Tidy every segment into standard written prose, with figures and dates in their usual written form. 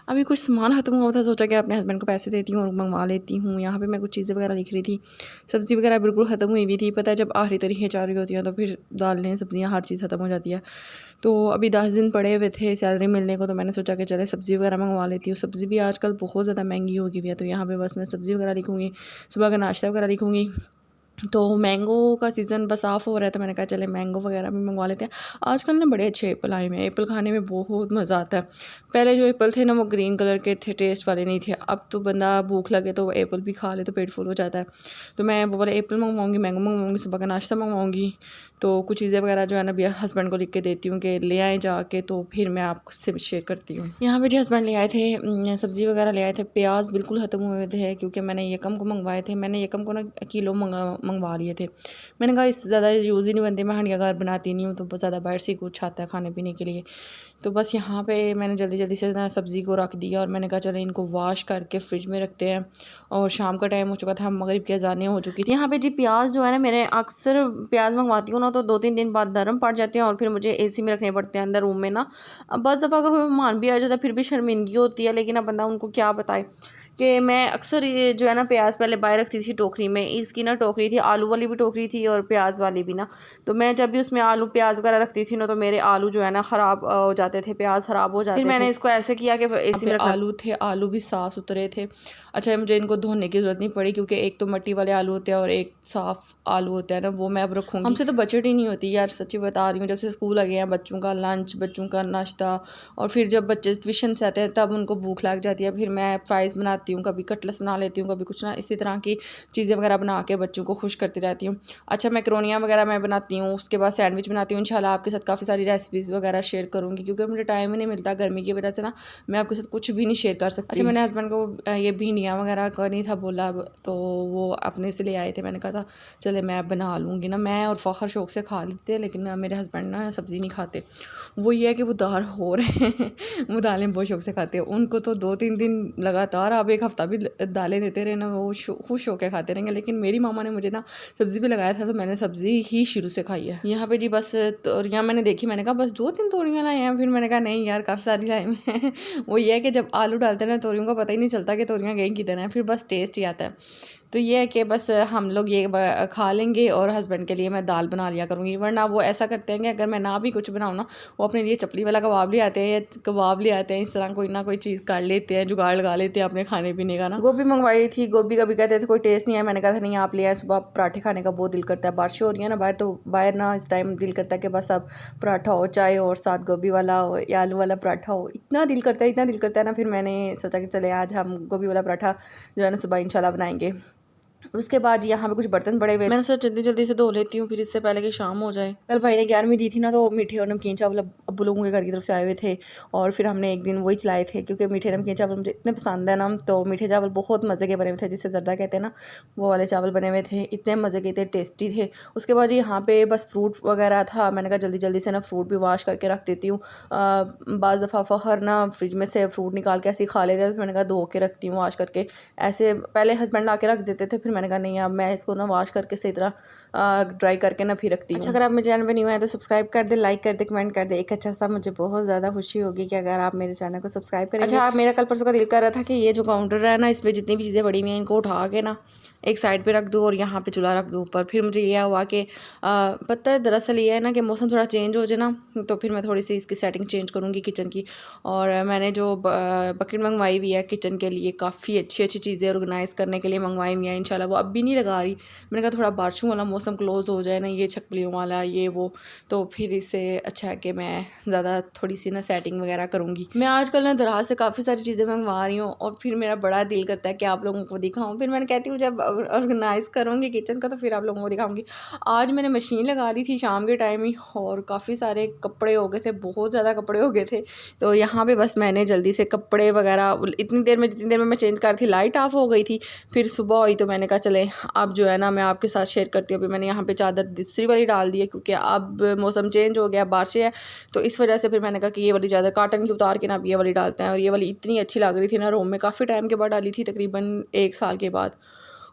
अभी कुछ सामान ख़त्म हुआ था, सोचा कि अपने हस्बैंड को पैसे देती हूँ और मंगवा लेती हूँ। यहाँ पे मैं कुछ चीज़ें वगैरह लिख रही थी, सब्ज़ी वगैरह बिल्कुल ख़त्म हुई हुई थी। पता है जब आखिरी तरीक़ें चाह रही होती हैं तो फिर दालें सब्ज़ियाँ हर चीज़ ख़त्म हो जाती है। तो अभी 10 दिन पड़े हुए थे सैलरी मिलने को, तो मैंने सोचा कि चले सब्ज़ी वगैरह मंगवा लेती हूँ। सब्ज़ी भी आजकल बहुत ज़्यादा महंगी हो गई हुई है, तो यहाँ पे बस मैं सब्ज़ी वगैरह लिखूँगी, सुबह का नाश्ता वगैरह लिखूँगी। तो मैंगो का सीज़न बस ऑफ हो रहा है, तो मैंने कहा चले मैंगो वगैरह भी मंगवा लेते हैं। आजकल ना बड़े अच्छे एप्पल आए हुए हैं, एप्पल खाने में बहुत मज़ा आता है। पहले जो एप्पल थे ना वो ग्रीन कलर के थे, टेस्ट वाले नहीं थे। अब तो बंदा भूख लगे तो एप्पल भी खा ले तो पेट फुल हो जाता है। तो मैं वो वाले एप्पल मंगवाऊँगी, मैंगो मंगवाऊँगी, सुबह का नाश्ता मंगवाऊँगी। तो कुछ चीज़ें वगैरह जो है ना भैया हस्बैंड को लिख के देती हूँ कि ले आएँ जाके, तो फिर मैं आपसे शेयर करती हूँ। यहाँ पे जी हस्बैंड ले आए थे सब्ज़ी वगैरह ले आए थे। प्याज बिल्कुल ख़त्म हुए थे क्योंकि मैंने यकम को मंगवाए थे। मैंने यकम को ना किलो मंगवा लिए थे। मैंने कहा इससे ज़्यादा यूज़ ही नहीं बनते, मैं हंडिया घर बनाती नहीं हूँ, तो बहुत ज़्यादा बाहर से कुछ आता है खाने पीने के लिए। तो बस यहाँ पे मैंने जल्दी जल्दी से ना सब्ज़ी को रख दिया और मैंने कहा चले इनको वॉश करके फ्रिज में रखते हैं। और शाम का टाइम हो चुका था, मगरिब की अज़ानें हो चुकी थी। यहाँ पे जी प्याज जो है ना, मैंने अक्सर प्याज मंगवाती हूँ ना तो 2-3 दिन बाद नरम पड़ जाते हैं और फिर मुझे एसी में रखने पड़ते हैं अंदर रूम में ना। अब बस दफ़ा अगर कोई मेहमान भी आ जाता है फिर भी शर्मिंदगी होती है, लेकिन अब बंदा उनको क्या बताए कि मैं अक्सर ये जो है ना प्याज पहले बाहर रखती थी टोकरी में। इसकी ना टोकरी थी, आलू वाली भी टोकरी थी और प्याज वाली भी ना। तो मैं जब भी उसमें आलू प्याज वगैरह रखती थी ना तो मेरे आलू जो है ना ख़राब हो जाते थे, प्याज ख़राब हो जाते थे। फिर मैंने इसको ऐसे किया कि एसी में रखना। आलू थे, आलू भी साफ़ सुथरे थे। अच्छा मुझे इनको धोने की ज़रूरत नहीं पड़ी क्योंकि एक तो मिट्टी वाले आलू होते हैं और एक साफ़ आलू होता है ना, वो मैं अब रखूँगी। हमसे तो बजट ही नहीं होती यार, सच्ची बता रही हूँ। जब से स्कूल लगे हैं, बच्चों का लंच, बच्चों का नाश्ता, और फिर जब बच्चे ट्यूशन से आते हैं तब उनको भूख लग जाती है। फिर मैं फ्राइज़ बनाती हूँ, कभी कटलेट्स बना लेती हूँ, कभी कुछ ना इसी तरह की चीज़ें वगैरह बना के बच्चों को खुश करती रहती हूँ। अच्छा मैकरोनियाँ वगैरह मैं बनाती हूँ, उसके बाद सैंडविच बनाती हूँ। इंशाल्लाह आपके साथ काफ़ी सारी रेसिपीज़ वगैरह शेयर करूँगी क्योंकि मुझे टाइम ही नहीं मिलता गर्मी की वजह से ना, मैं आपके साथ कुछ भी नहीं शेयर कर सकती। अच्छा मैंने हस्बैंड को ये भिंडियाँ वगैरह का नहीं था बोला, तो वो अपने से ले आए थे। मैंने कहा था चले मैं बना लूँगी ना। मैं और फ़खर शौक से खा लेते हैं, लेकिन मेरे हस्बैंड ना सब्ज़ी नहीं खाते। वो ये है कि वो दार हो रहे हैं वो दालें बहुत शौक से खाते हैं। उनको तो 2-3 दिन लगातार आप एक हफ़्ता भी दालें देते रहे ना, वो खुश होकर खाते रहेंगे। लेकिन मेरी मामा ने मुझे ना सब्ज़ी भी लगाया था तो मैंने सब्ज़ी ही शुरू से खाई है। यहाँ पे जी बस तोरियाँ मैंने देखी, मैंने कहा बस 2-3 तोरियाँ लाए हैं। फिर मैंने कहा नहीं यार काफ़ी सारी लाए हैं वो ये है कि जब आलू डालते हैं ना तोरियों का पता ही नहीं चलता कि तोरियाँ गई किधर हैं, फिर बस टेस्ट ही आता है। तो ये है कि बस हम लोग ये खा लेंगे और हस्बैंड के लिए मैं दाल बना लिया करूँगी। वरना वो ऐसा करते हैं कि अगर मैं ना भी कुछ बनाऊँ ना, वो अपने लिए चपली वाला कबाब ले आते हैं या कबाब ले आते हैं। इस तरह कोई ना कोई चीज़ कर लेते हैं, जुगाड़ लगा लेते हैं अपने खाने पीने का ना। गोभी मंगवाई थी, गोभी का भी कहते थे कोई टेस्ट नहीं है। मैंने कहा था नहीं आप ले आए, सुबह पराठे खाने का बहुत दिल करता है। बारिश हो रही है ना बाहर, तो बाहर ना इस टाइम दिल करता है कि बस अब पराठा हो, चाय और साथ गोभी वाला हो या आलू वाला पराठा हो। इतना दिल करता है, इतना दिल करता है ना। फिर मैंने सोचा कि चले आज हम गोभी वाला पराठा जो है ना सुबह इंशाल्लाह बनाएंगे। उसके बाद यहाँ पे कुछ बर्तन पड़े हुए, मैंने सोचा जल्दी जल्दी से धो लेती हूँ फिर इससे पहले कि शाम हो जाए। कल भाई ने 11वीं दी थी ना, तो मीठे और नमकीन चावल अब्बू लोगों के घर की तरफ से आए हुए थे और फिर हमने एक दिन वही चलाए थे क्योंकि मीठे नमकीन चावल मुझे इतने पसंद है ना। तो मीठे चावल बहुत मज़े के बने हुए थे, जिससे जर्दा कहते हैं ना, वो वाले चावल बने हुए थे, इतने मज़े के थे, टेस्टी थे। उसके बाद यहाँ पे बस फ्रूट वगैरह था, मैंने कहा जल्दी जल्दी से ना फ्रूट भी वॉश करके रख देती हूँ। बाज़ दफ़ा फ़खर ना फ्रिज में से फ्रूट निकाल के ऐसे ही खा लेते हैं, तो मैंने कहा धो के रखती हूँ वॉश करके। ऐसे पहले हस्बैंड ला के रख देते थे, फिर मैंने कहा नहीं अब मैं इसको ना वॉश करके सही तरह ड्राई करके ना फिर रखती हूँ। अच्छा अगर आप मेरे चैनल पे न्यू हैं तो सब्सक्राइब कर दे, लाइक कर दे, कमेंट कर दे। एक अच्छा सा मुझे बहुत ज़्यादा खुशी होगी कि अगर आप मेरे चैनल को सब्सक्राइब करेंगे। अच्छा मेरा कल परसों का दिल कर रहा था कि ये जो काउंटर है ना, इसमें जितनी भी चीज़ें पड़ी हुई हैं इनको उठा के ना एक साइड पे रख दूँ और यहाँ पे चूल्हा रख दूँ ऊपर। फिर मुझे यह हुआ कि पता है दरअसल ये है ना कि मौसम थोड़ा चेंज हो जाए ना, तो फिर मैं थोड़ी सी इसकी सेटिंग चेंज करूँगी किचन की। और मैंने जो बकेट मंगवाई हुई है किचन के लिए, काफ़ी अच्छी अच्छी चीज़ें ऑर्गेनाइज़ करने के लिए मंगवाई हुई हैं। इंशाल्लाह वो अब भी नहीं लगा रही, मैंने कहा थोड़ा बारिशों वाला मौसम क्लोज़ हो जाए ना, ये छपलियों वाला ये वो, तो फिर इससे अच्छा है कि मैं ज़्यादा थोड़ी सी ना सेटिंग वगैरह करूँगी। मैं आजकल ना दराज से काफ़ी सारी चीज़ें मंगवा रही हूँ और फिर मेरा बड़ा दिल करता है कि आप लोगों को दिखाऊँ। फिर मैंने कहती हूँ जब ऑर्गेनाइज़ करूँगी किचन का तो फिर आप लोगों को दिखाऊँगी। आज मैंने मशीन लगा दी थी शाम के टाइम ही और काफ़ी सारे कपड़े हो गए थे, बहुत ज़्यादा कपड़े हो गए थे। तो यहाँ पे बस मैंने जल्दी से कपड़े वगैरह जितनी देर में मैं चेंज कर थी लाइट ऑफ हो गई थी। फिर सुबह हुई तो मैंने कहा चले अब जो है ना मैं आपके साथ शेयर करती हूँ। अभी मैंने यहाँ पे चादर दूसरी वाली डाल दी है क्योंकि अब मौसम चेंज हो गया, बारिशें हैं, तो इस वजह से फिर मैंने कहा कि ये वाली चादर काटन की उतार के ना अब ये वाली डालते हैं। और ये वाली इतनी अच्छी लग रही थी ना, रूम में काफ़ी टाइम के बाद डाली थी, तकरीबन 1 साल के बाद।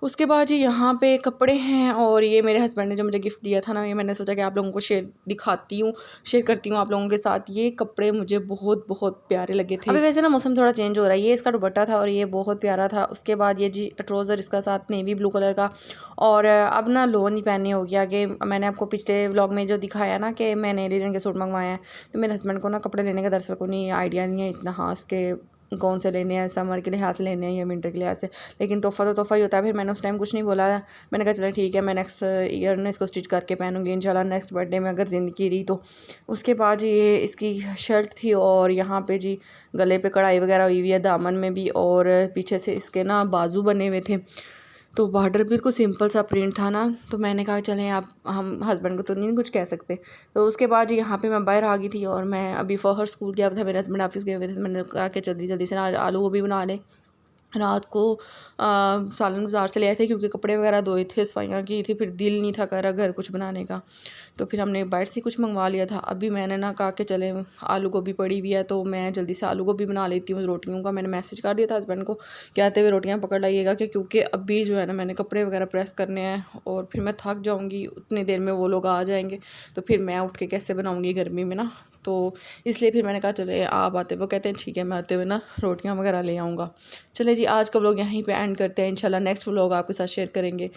उसके बाद जी यहाँ पे कपड़े हैं, और ये मेरे हस्बैंड ने जो मुझे गिफ्ट दिया था ना, ये मैंने सोचा कि आप लोगों को शेयर करती हूँ आप लोगों के साथ। ये कपड़े मुझे बहुत बहुत प्यारे लगे थे। अभी वैसे ना मौसम थोड़ा चेंज हो रहा है। ये इसका दुपट्टा था और ये बहुत प्यारा था। उसके बाद ये जी ट्राउज़र इसका साथ नेवी ब्लू कलर का, और अब ना लोन ही पहनने हो गया कि मैंने आपको पिछले व्लॉग में जो दिखाया ना कि मैंने लिनन के सूट मंगवाए हैं, तो मेरे हस्बैंड को ना कपड़े लेने का दरअसल को नहीं आइडिया नहीं है इतना खास के कौन से लेने हैं, समर के लिहाज से लेने हैं या विंटर के लिहाज से, लेकिन तोहफ़ा तो तोहफ़ा ही होता है। फिर मैंने उस टाइम कुछ नहीं बोला, मैंने कहा चलो ठीक है, मैं नेक्स्ट ईयर ना इसको स्टिच करके पहनूंगी इंशाल्लाह, नेक्स्ट बर्थडे में अगर ज़िंदगी रही तो। उसके बाद जी ये इसकी शर्ट थी, और यहाँ पे जी गले पे कढ़ाई वगैरह हुई हुई है, दामन में भी, और पीछे से इसके ना बाजू बने हुए थे, तो बॉर्डर बिल्कुल सिंपल सा प्रिंट था ना, तो मैंने कहा चलें आप, हम हस्बैंड को तो नहीं कुछ कह सकते। तो उसके बाद यहाँ पे मैं बाहर आ गई थी, और मैं अभी फहर स्कूल गया था, मेरे हस्बैंड ऑफिस गए हुए थे, तो मैंने कहा कि जल्दी जल्दी से ना आलू गोभी बना लें। रात को सालन बाज़ार से ले आए थे क्योंकि कपड़े वगैरह धोए थे, सफाइयाँ की थी, फिर दिल नहीं था कर रहा घर कुछ बनाने का, तो फिर हमने बाहर से कुछ मंगवा लिया था। अभी मैंने ना कहा कि चले आलू गोभी पड़ी हुई है, तो मैं जल्दी से आलू गोभी बना लेती हूँ। रोटियों का मैंने मैसेज कर दिया था हस्बैंड को कि आते हुए रोटियाँ पकड़ लाइएगा, कि क्योंकि अभी जो है ना मैंने कपड़े वगैरह प्रेस करने हैं, और फिर मैं थक जाऊँगी, उतनी देर में वो लोग आ जाएंगे, तो फिर मैं उठ के कैसे बनाऊँगी गर्मी में ना, तो इसलिए फिर मैंने कहा चले आप आते, वो कहते हैं ठीक है मैं आते हुए ना रोटियां वगैरह ले आऊँगा। चले जी आज का व्लॉग यहीं पे एंड करते हैं, इंशाल्लाह नेक्स्ट व्लॉग आपके साथ शेयर करेंगे।